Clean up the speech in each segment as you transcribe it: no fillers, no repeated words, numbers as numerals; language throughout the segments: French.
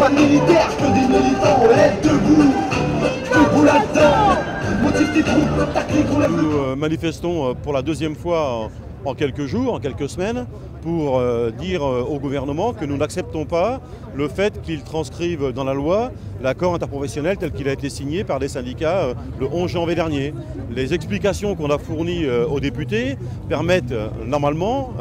pas de militaires, que des militants, on lève debout là-dedans. Motif des troupes, tactique, on lève. Nous manifestons pour la deuxième fois en quelques jours, en quelques semaines, pour dire au gouvernement que nous n'acceptons pas le fait qu'il transcrive dans la loi l'accord interprofessionnel tel qu'il a été signé par les syndicats le 11 janvier dernier. Les explications qu'on a fournies aux députés permettent normalement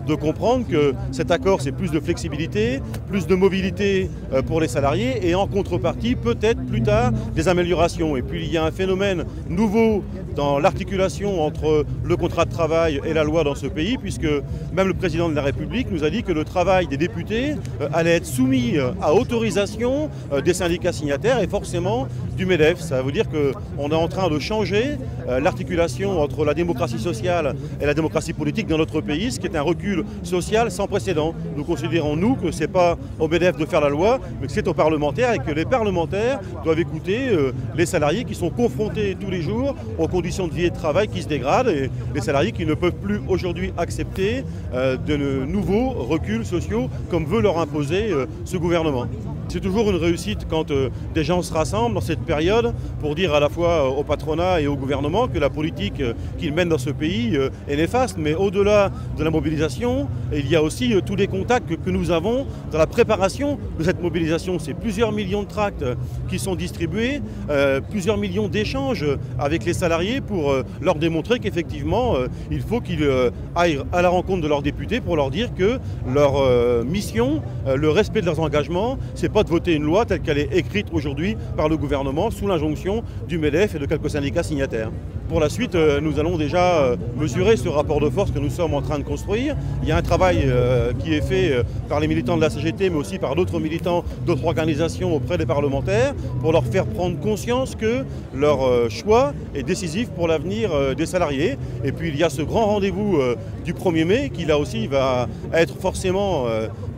de comprendre que cet accord, c'est plus de flexibilité, plus de mobilité pour les salariés et en contrepartie, peut-être plus tard, des améliorations. Et puis il y a un phénomène nouveau dans l'articulation entre le contrat de travail et la loi dans ce pays, puisque même le président de la République nous a dit que le travail des députés allait être soumis à autorisation des syndicats signataires et forcément du MEDEF. Ça veut dire qu'on est en train de changer l'articulation entre la démocratie sociale et la démocratie politique dans notre pays, ce qui est un recul social sans précédent. Nous considérons, nous, que ce n'est pas au MEDEF de faire la loi, mais que c'est aux parlementaires et que les parlementaires doivent écouter les salariés qui sont confrontés tous les jours aux conditions de vie et de travail qui se dégradent et les salariés qui ne peuvent plus aujourd'hui accepter de nouveaux reculs sociaux comme veut leur imposer ce gouvernement. C'est toujours une réussite quand des gens se rassemblent dans cette période pour dire à la fois au patronat et au gouvernement que la politique qu'ils mènent dans ce pays est néfaste. Mais au-delà de la mobilisation, il y a aussi tous les contacts que nous avons dans la préparation de cette mobilisation. C'est plusieurs millions de tracts qui sont distribués, plusieurs millions d'échanges avec les salariés pour leur démontrer qu'effectivement, il faut qu'ils aillent à la rencontre de leurs députés pour leur dire que leur mission, le respect de leurs engagements, c'est pas de voter une loi telle qu'elle est écrite aujourd'hui par le gouvernement sous l'injonction du MEDEF et de quelques syndicats signataires. Pour la suite, nous allons déjà mesurer ce rapport de force que nous sommes en train de construire. Il y a un travail qui est fait par les militants de la CGT, mais aussi par d'autres militants, d'autres organisations auprès des parlementaires, pour leur faire prendre conscience que leur choix est décisif pour l'avenir des salariés. Et puis il y a ce grand rendez-vous du 1er mai qui là aussi va être forcément,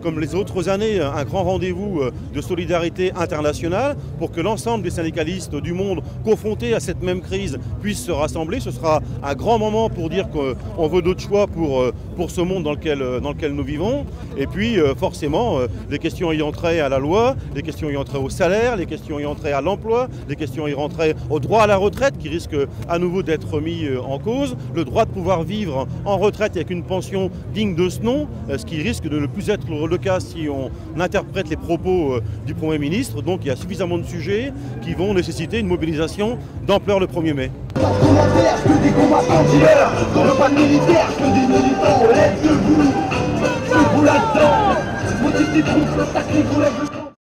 comme les autres années, un grand rendez-vous de solidarité internationale pour que l'ensemble des syndicalistes du monde confrontés à cette même crise puissent se rassembler. Ce sera un grand moment pour dire qu'on veut d'autres choix pour ce monde dans lequel nous vivons. Et puis forcément, les questions ayant trait à la loi, les questions ayant trait au salaire, les questions ayant trait à l'emploi, les questions ayant trait au droit à la retraite qui risque à nouveau d'être mis en cause, le droit de pouvoir vivre en retraite avec une pension digne de ce nom, ce qui risque de ne plus être le cas si on interprète les propos du Premier ministre. Donc il y a suffisamment de sujets qui vont nécessiter une mobilisation d'ampleur le 1er mai. Que des combattants dealers, pas de militaires, que des militants, on lève debout là-dedans. Motif des troupes, tactique, on lève